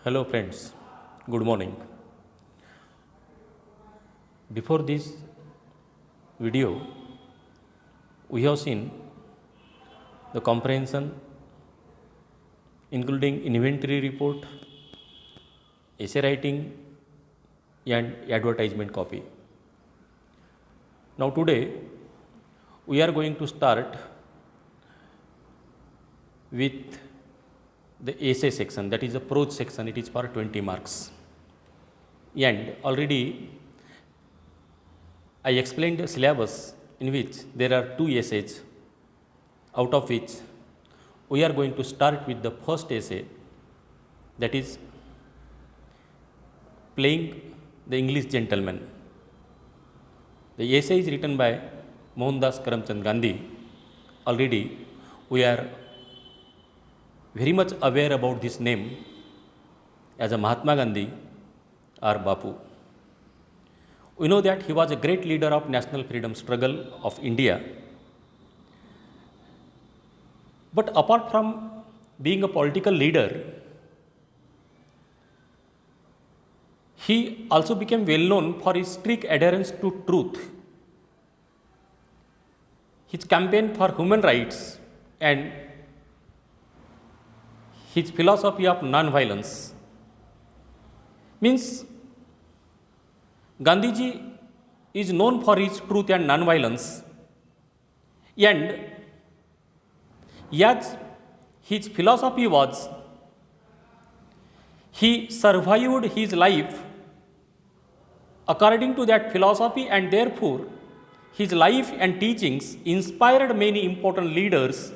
Hello friends, good morning. Before this video, we have seen the comprehension including inventory report, essay writing and advertisement copy. Now today we are going to start with the essay section, that is the prose section. It is for 20 marks, and already I explained the syllabus in which there are 2 essays, out of which we are going to start with the first essay, that is playing the English gentleman. The essay is written by Mohandas Karamchand Gandhi. Already we are very much aware about this name as a Mahatma Gandhi or Bapu. We know that he was a great leader of national freedom struggle of India. But apart from being a political leader, he also became well known for his strict adherence to truth. His campaign for human rights and his philosophy of non-violence means Gandhiji is known for his truth and non-violence, and as his philosophy was, he survived his life according to that philosophy, and therefore his life and teachings inspired many important leaders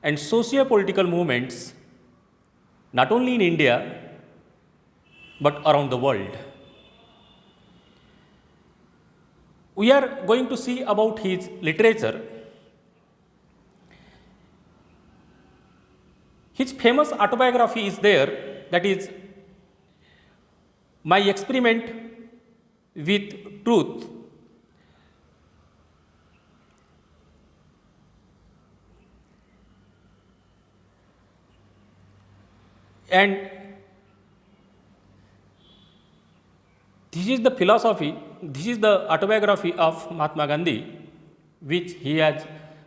and socio-political movements, not only in India but around the world. We are going to see about his literature. His famous autobiography is there, that is My Experiment with Truth. And this is the philosophy, this is the autobiography of Mahatma Gandhi, which he has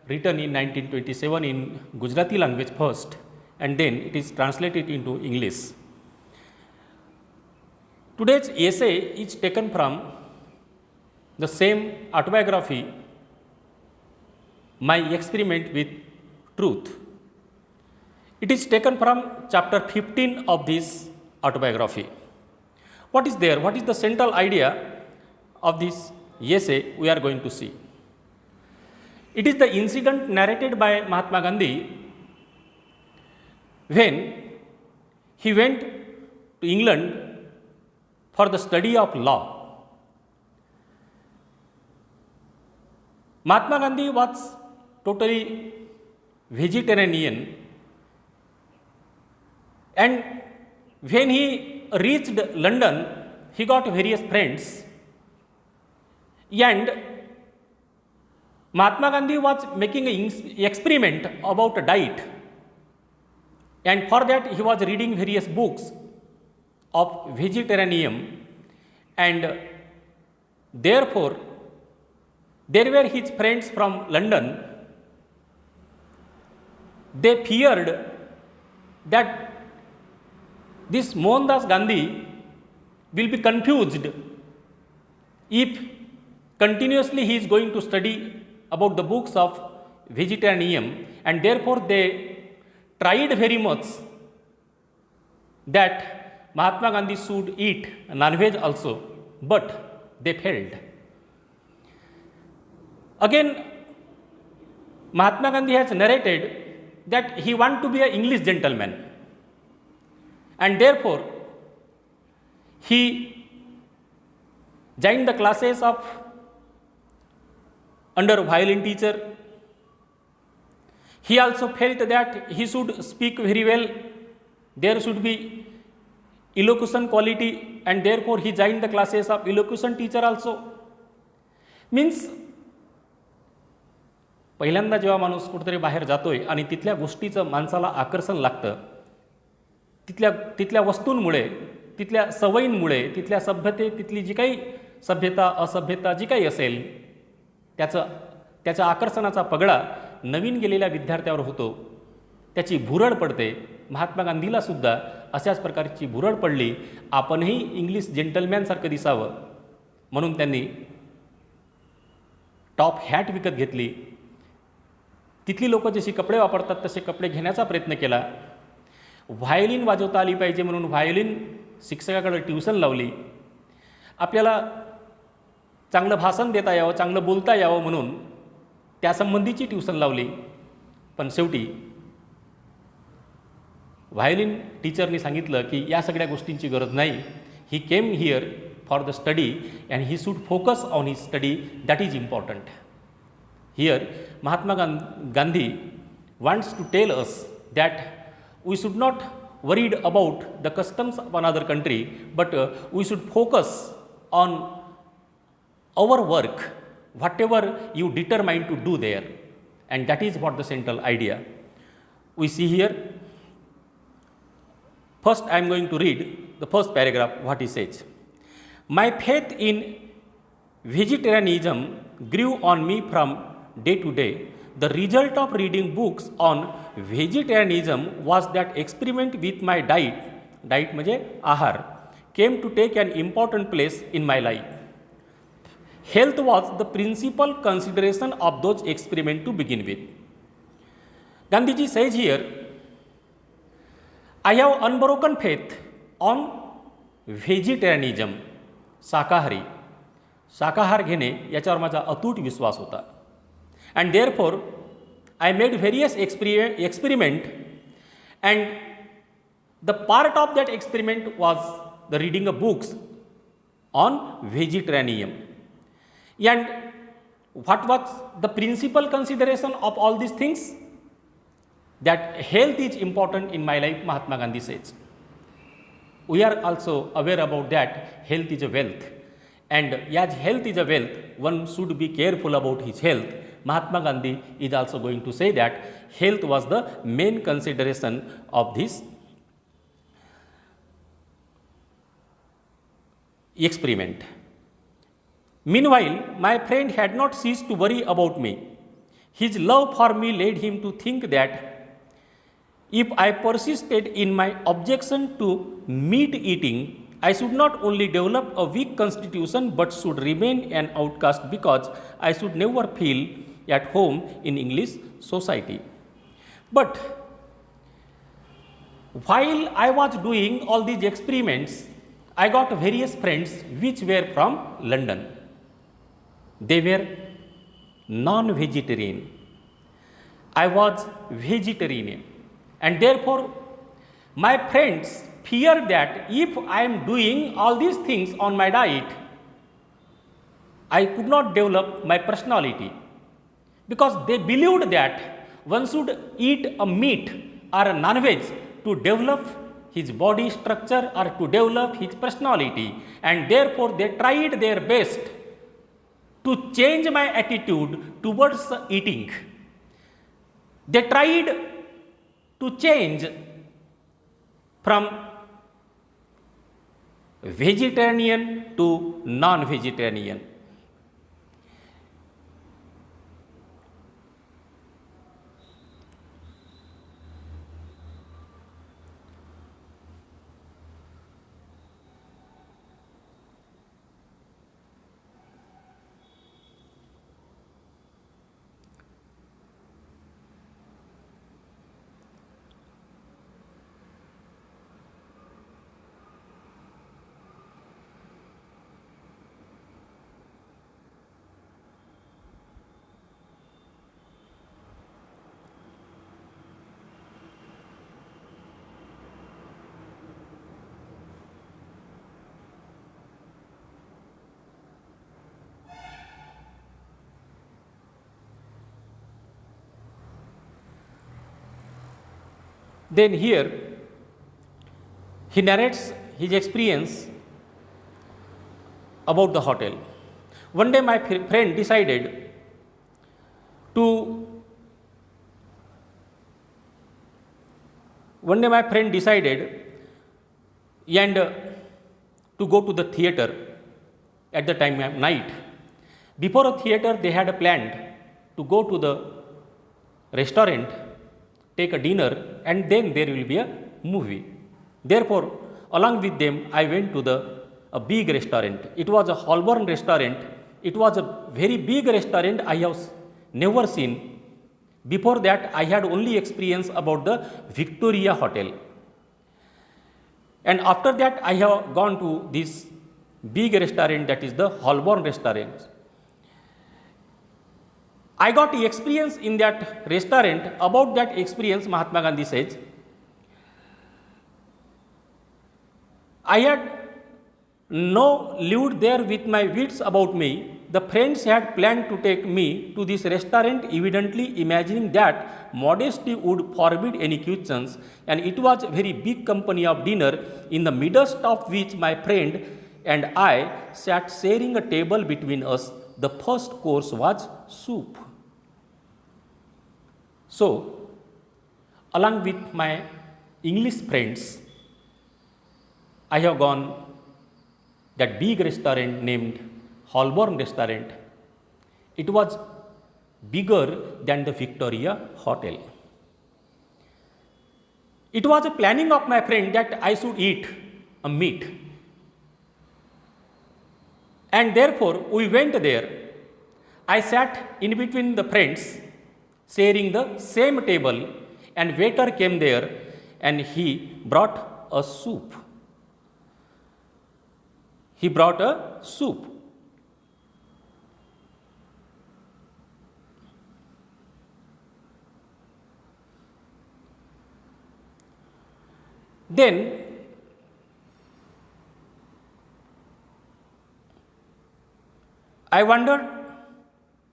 written in 1927 in Gujarati language first, and then it is translated into English. Today's essay is taken from the same autobiography, My Experiment with Truth. It is taken from chapter 15 of this autobiography. What is there? What is the central idea of this essay we are going to see? It is the incident narrated by Mahatma Gandhi when he went to England for the study of law. Mahatma Gandhi was totally vegetarian, and when he reached London, he got various friends, and Mahatma Gandhi was making an experiment about a diet, and for that he was reading various books of vegetarianism, and therefore there were his friends from London. They feared that this Mohandas Gandhi will be confused if continuously he is going to study about the books of vegetarianism, and therefore they tried very much that Mahatma Gandhi should eat non-veg also, but they failed. Again, Mahatma Gandhi has narrated that he wanted to be an English gentleman, and therefore he joined the classes of under violin teacher. He also felt that he should speak very well, there should be elocution quality, and therefore he joined the classes of elocution teacher also. Means पहिल्यांदा जेव्हा माणूस कुठेतरी बाहेर जातोय आणि तिथल्या गोष्टीचं माणसाला आकर्षण लागतं, तिथल्या वस्तूंमुळे, तिथल्या सवयींमुळे, तिथल्या तिथली जी काही सभ्यता असभ्यता जी काही असेल त्याच्या आकर्षणाचा पगडा नवीन गेलेल्या विद्यार्थ्यावर होतो, त्याची भुरळ पडते. महात्मा गांधीला सुद्धा अशाच प्रकारची भुरळ पडली. आपणही इंग्लिश जेंटलमॅनसारखं दिसावं म्हणून त्यांनी टॉप हॅट विकत घेतली. तिथली लोक जशी कपडे वापरतात तसे कपडे घेण्याचा प्रयत्न केला. व्हायोलिन वाजवता आली पाहिजे म्हणून व्हायोलिन शिक्षकाकडे ट्युशन लावली. आपल्याला चांगलं भाषण देता यावं, चांगलं बोलता यावं म्हणून त्यासंबंधीची ट्युशन लावली. पण शेवटी व्हायोलिन टीचरनी सांगितलं की या सगळ्या गोष्टींची गरज नाही. He came here for the study and he should focus on his study, that is important. Here Mahatma Gandhi wants to tell us that we should not worried about the customs of another country, but we should focus on our work, whatever you determine to do there, and that is what the central idea. We see here, first I am going to read the first paragraph, what he says. My faith in vegetarianism grew on me from day to day. The result of reading books on vegetarianism was that experiment with my diet म्हणजे आहार, came to take an important place in my life. Health was the principal consideration of those experiments to begin with. Gandhiji says here, I have unbroken faith on vegetarianism. शाकाहार घेणे याच्यावर माझा अतूट विश्वास होता. And therefore, I made various experiment, and the part of that experiment was the reading of books on vegetarianism. And what was the principal consideration of all these things? That health is important in my life, Mahatma Gandhi says. We are also aware about that health is a wealth, and as health is a wealth, one should be careful about his health. Mahatma Gandhi is also going to say that health was the main consideration of this experiment. Meanwhile, my friend had not ceased to worry about me. His love for me led him to think that if I persisted in my objection to meat eating, I should not only develop a weak constitution but should remain an outcast because I should never feel at home in English society. But while I was doing all these experiments, I got various friends which were from London. They were non-vegetarian. I was vegetarian, and therefore my friends feared that if I am doing all these things on my diet, I could not develop my personality, because they believed that one should eat a meat or a non-veg to develop his body structure or to develop his personality, and therefore they tried their best to change my attitude towards eating. They tried to change from vegetarian to non-vegetarian. Then here he narrates his experience about the hotel. One day my friend decided to and to go to the theater at the time of night. Before a theater, they had planned to go to the restaurant, take a dinner, and then there will be a movie. Therefore, along with them, I went to a big restaurant. It was a Holborn restaurant. It was a very big restaurant I have never seen. Before that, I had only experience about the Victoria Hotel. And after that, I have gone to this big restaurant, that is the Holborn restaurant. I got experience in that restaurant. About that experience, Mahatma Gandhi says, I had no lived there with my wits about me. The friends had planned to take me to this restaurant, evidently imagining that modesty would forbid any questions, and it was a very big company of dinner, in the midst of which my friend and I sat sharing a table between us. The first course was soup. So, along with my English friends, I have gone that big restaurant named Holborn restaurant. It was bigger than the Victoria Hotel. It was a planning of my friend that I should eat a meat. And therefore, we went there. I sat in between the friends, sharing the same table, and waiter came there and he brought a soup. He brought a soup. Then I wondered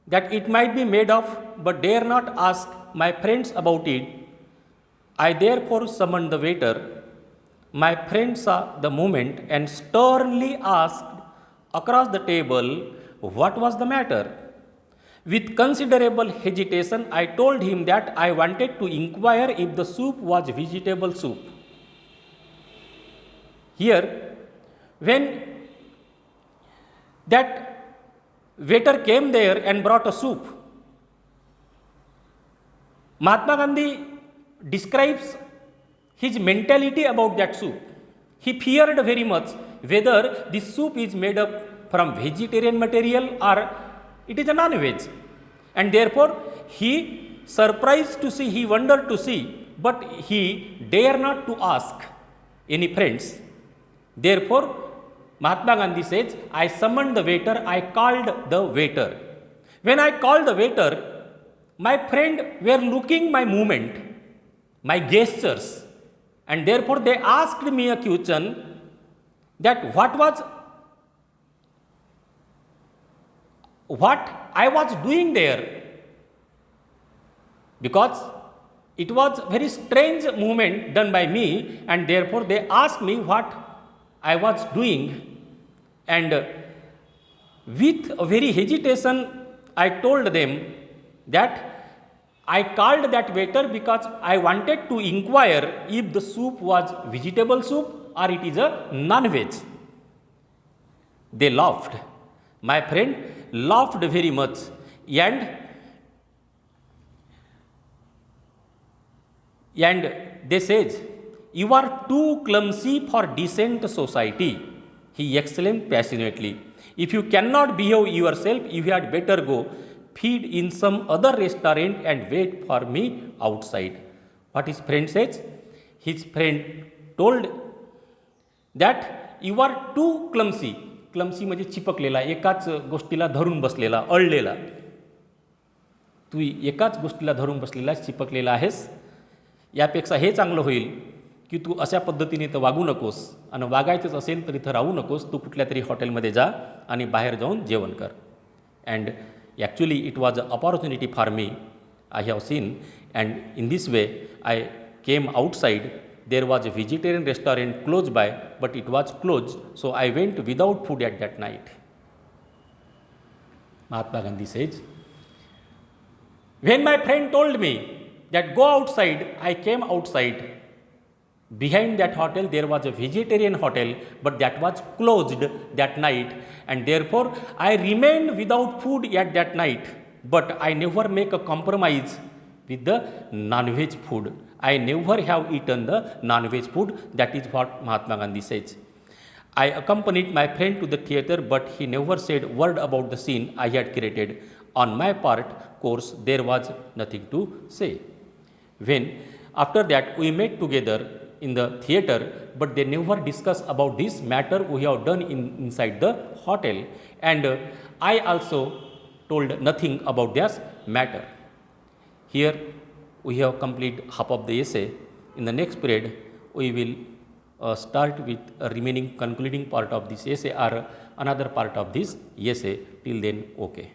that it might be made of, but dare not ask my friends about it. I therefore summoned the waiter. My friend saw the movement and sternly asked across the table what was the matter. With considerable hesitation, I told him that I wanted to inquire if the soup was vegetable soup. Here, when that waiter came there and brought a soup, Mahatma Gandhi describes his mentality about that soup. He feared very much whether this soup is made up from vegetarian material or it is a non-veg. And therefore, he surprised to see, he wondered to see, but he dare not to ask any friends. Therefore, Mahatma Gandhi says, I summoned the waiter, I called the waiter. When I called the waiter, my friend were looking my movement, my gestures, and therefore they asked me a question that what I was doing there, because it was very strange movement done by me, and therefore they asked me what I was doing, and with a very hesitation I told them that I called that waiter because I wanted to inquire if the soup was vegetable soup or it is a non-veg. They laughed. My friend laughed very much, and they said, you are too clumsy for decent society, he exclaimed passionately. If you cannot behave yourself, you had better go feed in some other restaurant and wait for me outside. What his friend says? His friend told that you are too clumsy. Clumsy म्हणजे चिपकलेला, एकाच गोष्टीला धरून बसलेला, अळलेला. तू एकाच गोष्टीला धरून बसलेला, चिपकलेला आहेस. यापेक्षा हे चांगलं होईल की तू अशा पद्धतीने तर वागू नकोस, आणि वागायचंच असेल तर इथं राहू नकोस. तू कुठल्या तरी हॉटेलमध्ये जा आणि बाहेर जाऊन जेवण कर. And actually it was a opportunity for me. I have seen, and in this way I came outside. There was a vegetarian restaurant close by, but it was closed, so I went without food at that night. Mahatma Gandhi says, when my friend told me that go outside, I came outside. Behind that hotel there was a vegetarian hotel, but that was closed that night, and therefore I remained without food at that night. But I never make a compromise with the non-veg food. I never have eaten the non-veg food. That is what Mahatma Gandhi says. I accompanied my friend to the theatre, but he never said word about the scene I had created. On my part, course, there was nothing to say. When after that we met together in the theatre, but they never discuss about this matter we have done inside the hotel, and I also told nothing about this matter. Here we have complete half of the essay. In the next period, we will start with a remaining concluding part of this essay or another part of this essay. Till then, okay.